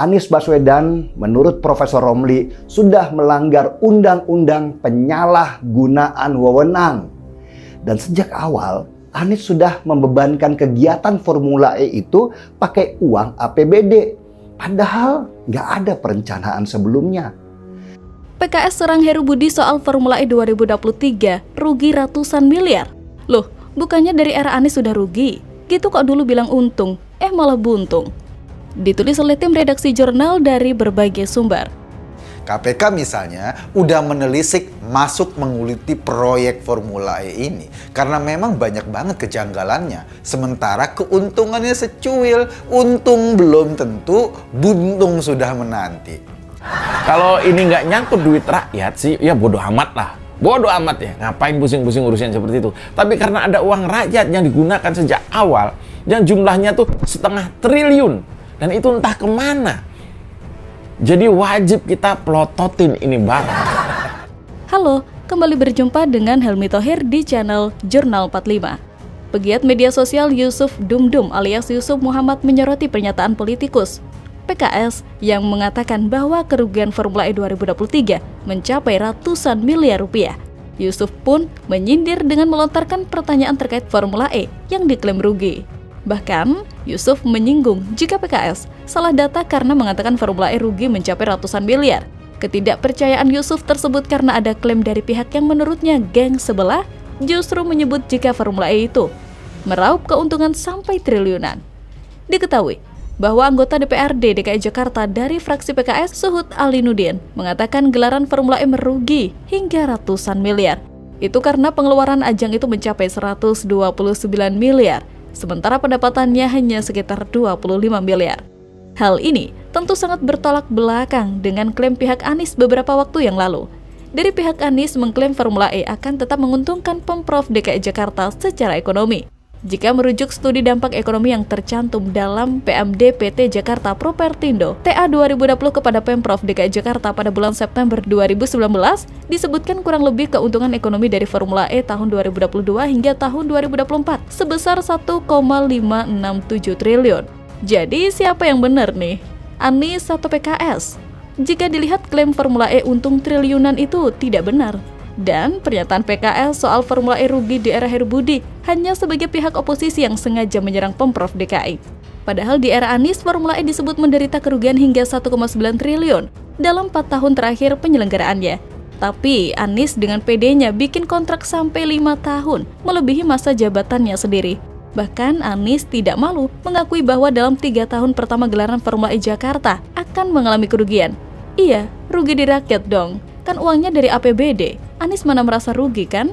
Anies Baswedan menurut Profesor Romli sudah melanggar undang-undang penyalahgunaan wewenang. Dan sejak awal Anies sudah membebankan kegiatan Formula E itu pakai uang APBD. Padahal nggak ada perencanaan sebelumnya. PKS serang Heru Budi soal Formula E 2023, rugi ratusan miliar. Loh, bukannya dari era Anies sudah rugi? Gitu kok dulu bilang untung, malah buntung. Ditulis oleh tim redaksi jurnal dari berbagai sumber. KPK misalnya udah menelisik masuk menguliti proyek Formula E ini karena memang banyak banget kejanggalannya. Sementara keuntungannya secuil, untung belum tentu, buntung sudah menanti. Kalau ini nggak nyangkut duit rakyat sih, ya bodoh amat lah. Bodoh amat ya, ngapain pusing-pusing urusan seperti itu. Tapi karena ada uang rakyat yang digunakan sejak awal, dan jumlahnya tuh 1,5 triliun. Dan itu entah kemana. Jadi wajib kita plototin ini barang. Halo, kembali berjumpa dengan Helmi Thohir di channel Jurnal 45. Pegiat media sosial Yusuf Dumdum alias Yusuf Muhammad menyoroti pernyataan politikus PKS yang mengatakan bahwa kerugian Formula E 2023 mencapai ratusan miliar rupiah. Yusuf pun menyindir dengan melontarkan pertanyaan terkait Formula E yang diklaim rugi. Bahkan, Yusuf menyinggung jika PKS salah data karena mengatakan Formula E rugi mencapai ratusan miliar. Ketidakpercayaan Yusuf tersebut karena ada klaim dari pihak yang menurutnya geng sebelah justru menyebut jika Formula E itu meraup keuntungan sampai triliunan. Diketahui bahwa anggota DPRD DKI Jakarta dari fraksi PKS Suhud Alinuddin mengatakan gelaran Formula E merugi hingga ratusan miliar. Itu karena pengeluaran ajang itu mencapai 129 miliar. Sementara pendapatannya hanya sekitar 25 miliar. Hal ini tentu sangat bertolak belakang dengan klaim pihak Anies beberapa waktu yang lalu. Dari pihak Anies mengklaim Formula E akan tetap menguntungkan Pemprov DKI Jakarta secara ekonomi. Jika merujuk studi dampak ekonomi yang tercantum dalam PMD PT Jakarta Propertindo TA 2020 kepada Pemprov DKI Jakarta pada bulan September 2019, disebutkan kurang lebih keuntungan ekonomi dari Formula E tahun 2022 hingga tahun 2024 sebesar 1,567 triliun. Jadi siapa yang benar nih? Anies atau PKS? Jika dilihat klaim Formula E untung triliunan itu tidak benar. Dan pernyataan PKS soal Formula E rugi di era Heru Budi hanya sebagai pihak oposisi yang sengaja menyerang Pemprov DKI. Padahal di era Anies, Formula E disebut menderita kerugian hingga 1,9 triliun dalam 4 tahun terakhir penyelenggaraannya. Tapi Anies dengan PD-nya bikin kontrak sampai 5 tahun, melebihi masa jabatannya sendiri. Bahkan Anies tidak malu mengakui bahwa dalam 3 tahun pertama gelaran Formula E Jakarta akan mengalami kerugian. Iya, rugi di rakyat dong. Kan uangnya dari APBD. Anies mana merasa rugi kan?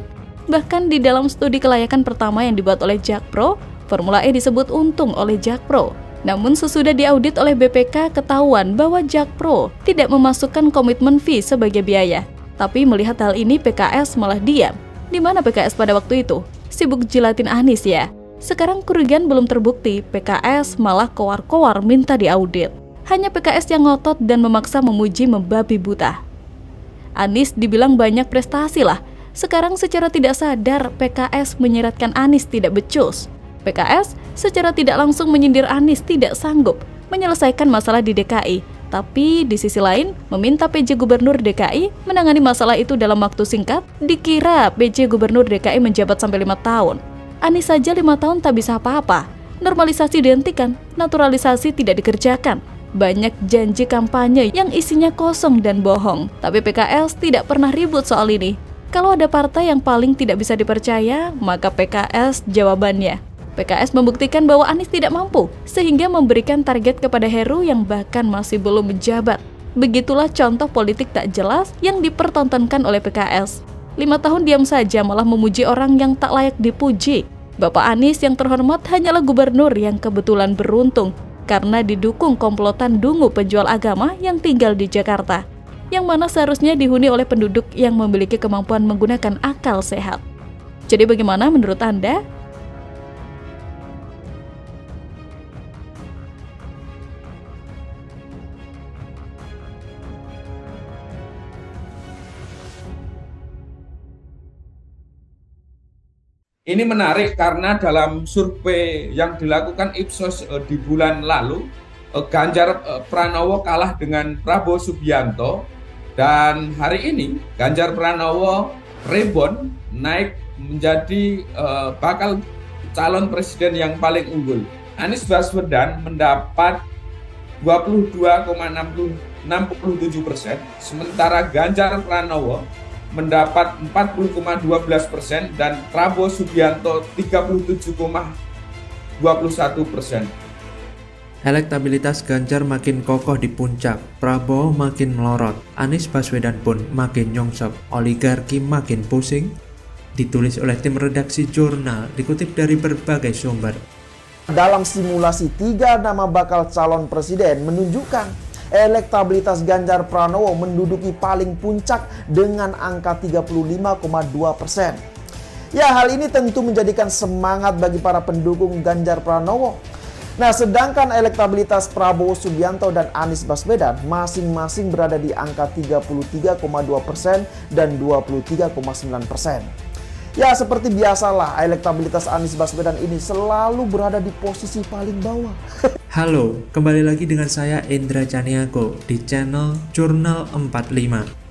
Bahkan di dalam studi kelayakan pertama yang dibuat oleh Jakpro, Formula E disebut untung oleh Jakpro. Namun sesudah diaudit oleh BPK ketahuan bahwa Jakpro tidak memasukkan komitmen fee sebagai biaya. Tapi melihat hal ini PKS malah diam. Di mana PKS pada waktu itu? Sibuk jilatin Anies ya. Sekarang kerugian belum terbukti, PKS malah kowar-kowar minta diaudit. Hanya PKS yang ngotot dan memaksa memuji membabi buta. Anies dibilang banyak prestasi lah. Sekarang secara tidak sadar PKS menyiratkan Anies tidak becus. PKS secara tidak langsung menyindir Anies tidak sanggup menyelesaikan masalah di DKI. Tapi di sisi lain meminta PJ Gubernur DKI menangani masalah itu dalam waktu singkat. Dikira PJ Gubernur DKI menjabat sampai 5 tahun. Anies saja 5 tahun tak bisa apa-apa. Normalisasi dihentikan, naturalisasi tidak dikerjakan. Banyak janji kampanye yang isinya kosong dan bohong. Tapi PKS tidak pernah ribut soal ini. Kalau ada partai yang paling tidak bisa dipercaya, maka PKS jawabannya. PKS membuktikan bahwa Anies tidak mampu, sehingga memberikan target kepada Heru yang bahkan masih belum menjabat. Begitulah contoh politik tak jelas yang dipertontonkan oleh PKS. 5 tahun diam saja malah memuji orang yang tak layak dipuji. Bapak Anies yang terhormat hanyalah gubernur yang kebetulan beruntung karena didukung komplotan dungu penjual agama yang tinggal di Jakarta, yang mana seharusnya dihuni oleh penduduk yang memiliki kemampuan menggunakan akal sehat. Jadi bagaimana menurut Anda? Ini menarik karena dalam survei yang dilakukan Ipsos di bulan lalu, Ganjar Pranowo kalah dengan Prabowo Subianto, dan hari ini Ganjar Pranowo rebound naik menjadi bakal calon presiden yang paling unggul. Anies Baswedan mendapat 22,67%, sementara Ganjar Pranowo mendapat 40,12% dan Prabowo Subianto 37,21%. Elektabilitas Ganjar makin kokoh di puncak, Prabowo makin melorot, Anies Baswedan pun makin nyongsep, oligarki makin pusing. Ditulis oleh tim redaksi jurnal, dikutip dari berbagai sumber. Dalam simulasi 3 nama bakal calon presiden menunjukkan elektabilitas Ganjar Pranowo menduduki paling puncak dengan angka 35,2%. Ya, hal ini tentu menjadikan semangat bagi para pendukung Ganjar Pranowo. Nah, sedangkan elektabilitas Prabowo Subianto dan Anies Baswedan masing-masing berada di angka 33,2% dan 23,9%. Ya, seperti biasalah, elektabilitas Anies Baswedan ini selalu berada di posisi paling bawah. Halo, kembali lagi dengan saya Indra Caniago di channel Jurnal 45.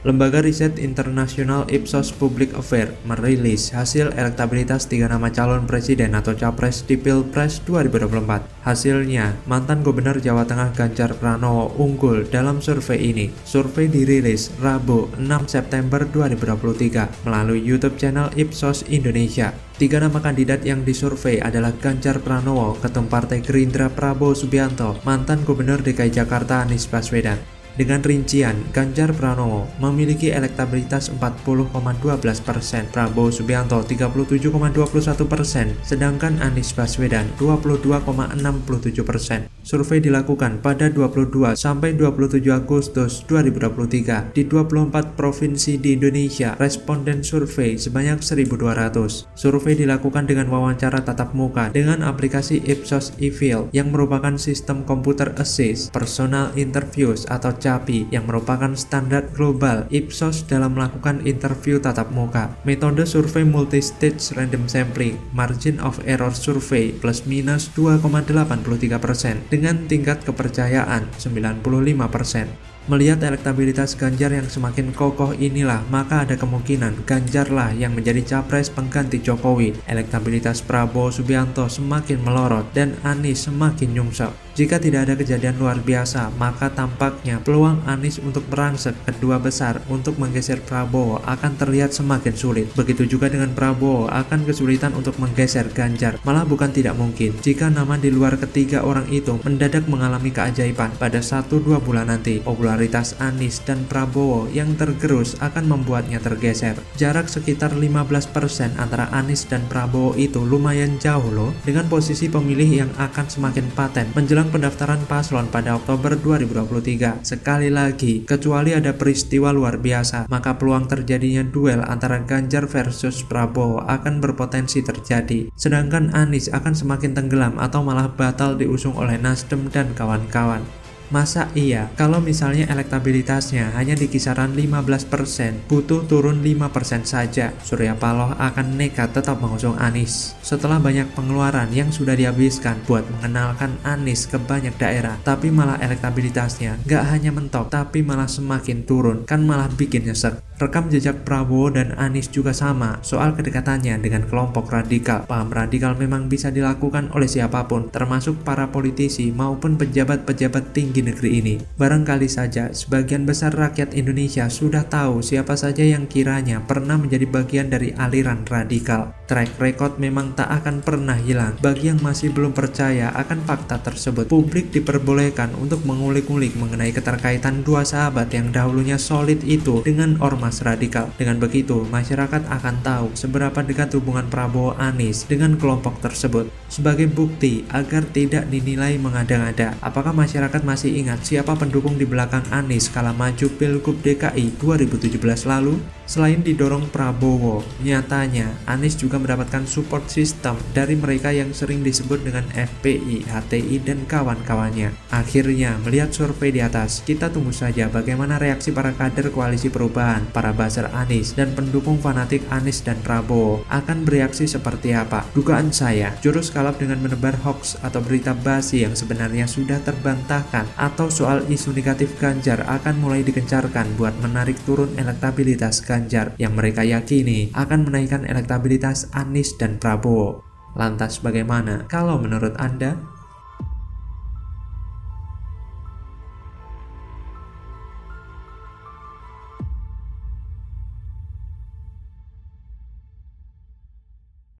Lembaga riset internasional Ipsos Public Affairs merilis hasil elektabilitas 3 nama calon presiden atau capres di Pilpres 2024. Hasilnya, mantan Gubernur Jawa Tengah Ganjar Pranowo unggul dalam survei ini. Survei dirilis Rabu 6 September 2023 melalui YouTube channel Ipsos Indonesia. 3 nama kandidat yang disurvei adalah Ganjar Pranowo, Ketum Partai Gerindra Prabowo Subianto, mantan Gubernur DKI Jakarta Anies Baswedan. Dengan rincian, Ganjar Pranowo memiliki elektabilitas 40,12%, Prabowo Subianto 37,21%, sedangkan Anies Baswedan 22,67%. Survei dilakukan pada 22 sampai 27 Agustus 2023 di 24 provinsi di Indonesia. Responden survei sebanyak 1.200. Survei dilakukan dengan wawancara tatap muka dengan aplikasi Ipsos eField yang merupakan sistem komputer assist personal interviews atau CAPI yang merupakan standar global Ipsos dalam melakukan interview tatap muka. Metode survei multi-stage random sampling, margin of error survei plus minus 2,83% dengan tingkat kepercayaan 95%. Melihat elektabilitas Ganjar yang semakin kokoh inilah, maka ada kemungkinan Ganjarlah yang menjadi capres pengganti Jokowi. Elektabilitas Prabowo Subianto semakin melorot dan Anies semakin nyungsep. Jika tidak ada kejadian luar biasa, maka tampaknya peluang Anies untuk merangsek kedua besar untuk menggeser Prabowo akan terlihat semakin sulit. Begitu juga dengan Prabowo akan kesulitan untuk menggeser Ganjar. Malah bukan tidak mungkin jika nama di luar ketiga orang itu mendadak mengalami keajaiban pada 1-2 bulan nanti. Popularitas Anies dan Prabowo yang tergerus akan membuatnya tergeser. Jarak sekitar 15% antara Anies dan Prabowo itu lumayan jauh loh, dengan posisi pemilih yang akan semakin paten menjelang pendaftaran paslon pada Oktober 2023. Sekali lagi, kecuali ada peristiwa luar biasa, maka peluang terjadinya duel antara Ganjar versus Prabowo akan berpotensi terjadi. Sedangkan Anies akan semakin tenggelam atau malah batal diusung oleh Nasdem dan kawan-kawan. Masa iya, kalau misalnya elektabilitasnya hanya di kisaran 15%, butuh turun 5% saja, Surya Paloh akan nekat tetap mengusung Anies. Setelah banyak pengeluaran yang sudah dihabiskan buat mengenalkan Anies ke banyak daerah, tapi malah elektabilitasnya gak hanya mentok, tapi malah semakin turun, kan malah bikin nyesek. Rekam jejak Prabowo dan Anies juga sama soal kedekatannya dengan kelompok radikal. Paham radikal memang bisa dilakukan oleh siapapun, termasuk para politisi maupun pejabat-pejabat tinggi negeri ini. Barangkali saja sebagian besar rakyat Indonesia sudah tahu siapa saja yang kiranya pernah menjadi bagian dari aliran radikal. Track record memang tak akan pernah hilang. Bagi yang masih belum percaya akan fakta tersebut, publik diperbolehkan untuk mengulik-ulik mengenai keterkaitan dua sahabat yang dahulunya solid itu dengan ormas radikal. Dengan begitu, masyarakat akan tahu seberapa dekat hubungan Prabowo Anies dengan kelompok tersebut. Sebagai bukti agar tidak dinilai mengada-ngada, apakah masyarakat masih ingat siapa pendukung di belakang Anies kala maju Pilgub DKI 2017 lalu? Selain didorong Prabowo, nyatanya Anies juga mendapatkan support system dari mereka yang sering disebut dengan FPI, HTI, dan kawan-kawannya. Akhirnya, melihat survei di atas, kita tunggu saja bagaimana reaksi para kader Koalisi Perubahan, para buzzer Anies, dan pendukung fanatik Anies dan Prabowo akan bereaksi seperti apa. Dugaan saya, jurus kalap dengan menebar hoax atau berita basi yang sebenarnya sudah terbantahkan, atau soal isu negatif Ganjar akan mulai digencarkan buat menarik turun elektabilitas Ganjar yang mereka yakini akan menaikkan elektabilitas Anies dan Prabowo. Lantas bagaimana kalau menurut Anda?